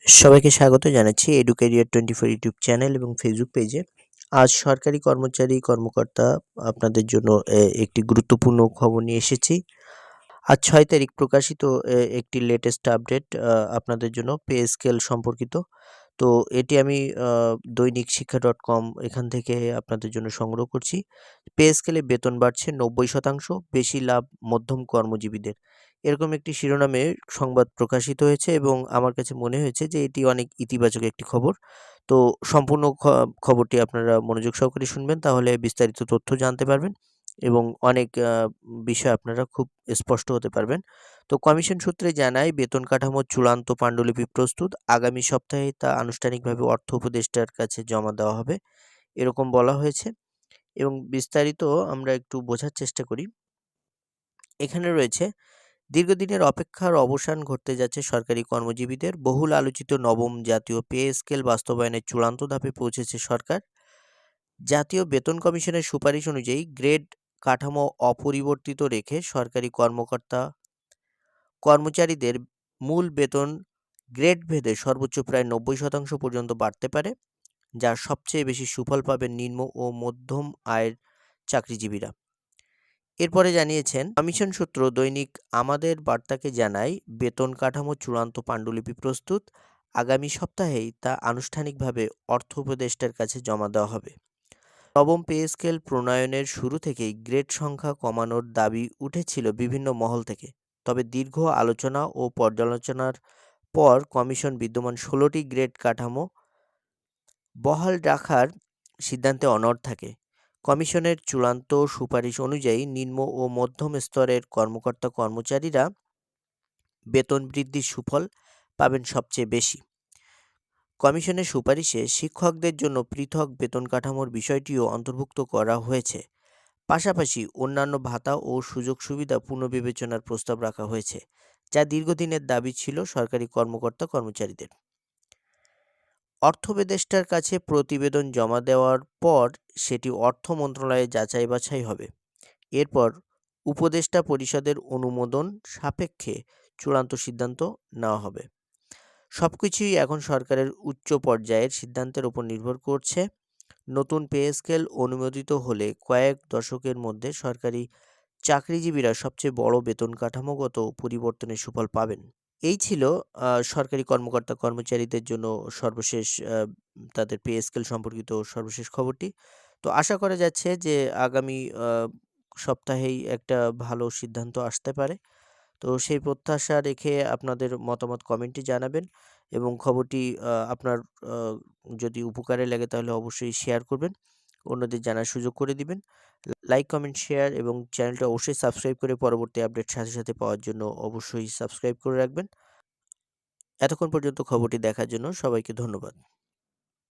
সবাইকে স্বাগত জানাচ্ছি এডুকেরিয়ার 24 ইউটিউব চ্যানেল এবং ফেসবুক পেজে। আজ সরকারি কর্মচারী কর্মকর্তা আপনাদের জন্য একটি গুরুত্বপূর্ণ খবর নিয়ে এসেছি। আজ ৬ তারিখ প্রকাশিত একটি লেটেস্ট আপডেট আপনাদের জন্য পে স্কেল সম্পর্কিত। তো এটি আমি দৈনিক শিক্ষা .com এখান থেকে আপনাদের জন্য সংগ্রহ করছি। পে স্কেলে বেতন বাড়ছে ৯০%, বেশি লাভ মধ্যম কর্মজীবীদের। এরকম একটি শিরোনামে সংবাদ প্রকাশিত হয়েছে এবং আমার কাছে মনে হয়েছে যে এটি অনেক ইতিবাচক একটি খবর। তো সম্পূর্ণ খবরটি আপনারা মনোযোগ সহকারে শুনবেন, তাহলে বিস্তারিত তথ্য জানতে পারবেন এবং অনেক বিষয় আপনারা খুব স্পষ্ট হতে পারবেন। তো কমিশন সূত্রে জানায়, বেতন কাঠামোর চূড়ান্ত পাণ্ডুলিপি প্রস্তুত। আগামী সপ্তাহে তা আনুষ্ঠানিকভাবে অর্থ উপদেষ্টার কাছে জমা দেওয়া হবে, এরকম বলা হয়েছে। এবং বিস্তারিত আমরা একটু বোঝার চেষ্টা করি। এখানে রয়েছে, দীর্ঘদিনের অপেক্ষার অবসান ঘটতে যাচ্ছে সরকারি কর্মজীবীদের। বহুল আলোচিত নবম জাতীয় পে স্কেল বাস্তবায়নের চূড়ান্ত ধাপে পৌঁছেছে সরকার। জাতীয় বেতন কমিশনের সুপারিশ অনুযায়ী গ্রেড কাঠামো অপরিবর্তিত রেখে সরকারি কর্মচারীদের মূল বেতন গ্রেড ভেদে সর্বোচ্চ প্রায় ৯০% পর্যন্ত বাড়তে পারে, যার সবচেয়ে বেশি সুফল পাবেন নিম্ন ও মধ্যম আয়ের চাকরিজীবীরা। এরপরে জানিয়েছেন, কমিশন সূত্র দৈনিক আমাদের বার্তাকে জানায়, বেতন কাঠামো চূড়ান্ত পাণ্ডুলিপি প্রস্তুত। আগামী সপ্তাহেই তা আনুষ্ঠানিকভাবে অর্থ উপদেষ্টার কাছে জমা দেওয়া হবে। নবম পে স্কেল প্রণয়নের শুরু থেকেই গ্রেড সংখ্যা কমানোর দাবি উঠেছিল বিভিন্ন মহল থেকে। তবে দীর্ঘ আলোচনা ও পর্যালোচনার পর কমিশন বিদ্যমান ১৬টি গ্রেড কাঠামো বহাল রাখার সিদ্ধান্তে অনড় থাকে। কমিশনের চূড়ান্ত সুপারিশ অনুযায়ী নিম্ন ও মধ্যম স্তরের কর্মকর্তা-কর্মচারীরা বেতন বৃদ্ধির সুফল পাবেন সবচেয়ে বেশি। কমিশনের সুপারিশে শিক্ষকদের জন্য পৃথক বেতন কাঠামোর বিষয়টিও অন্তর্ভুক্ত করা হয়েছে। পাশাপাশি অন্যান্য ভাতা ও সুযোগ সুবিধা পুনর্বিবেচনার প্রস্তাব রাখা হয়েছে, যা দীর্ঘদিনের দাবি ছিল সরকারি কর্মকর্তা-কর্মচারীদের। অর্থ উপদেষ্টার কাছে প্রতিবেদন জমা দেওয়ার পর সেটি অর্থ মন্ত্রণালয়ে যাচাই বাছাই হবে। এরপর উপদেষ্টা পরিষদের অনুমোদন সাপেক্ষে চূড়ান্ত সিদ্ধান্ত নেওয়া হবে। সবকিছুই এখন সরকারের উচ্চ পর্যায়ের সিদ্ধান্তের উপর নির্ভর করছে। নতুন পে স্কেল অনুমোদিত হলে কয়েক দশকের মধ্যে সরকারি চাকরিজীবীরা সবচেয়ে বড় বেতন কাঠামোগত পরিবর্তনের সুফল পাবেন। এই ছিল সরকারি কর্মকর্তা-কর্মচারীদের জন্য সর্বশেষ তাদের পে স্কেল সম্পর্কিত সর্বশেষ খবরটি। তো আশা করা যাচ্ছে যে আগামী সপ্তাহেই একটা ভালো সিদ্ধান্ত আসতে পারে। তো সেই প্রত্যাশা রেখে আপনাদের মতামত কমেন্টে জানাবেন এবং খবরটি আপনার আ যদি উপকারে লাগে তাহলে অবশ্যই শেয়ার করবেন। অন্যদের জানার সুযোগ করে দিবেন। লাইক, কমেন্ট, শেয়ার এবং চ্যানেলটা অবশ্যই সাবস্ক্রাইব করে পরবর্তী আপডেট সাথে, সাথে পাওয়ার জন্য অবশ্যই সাবস্ক্রাইব করে রাখবেন। এতক্ষণ পর্যন্ত খবরটি দেখার জন্য সবাইকে ধন্যবাদ।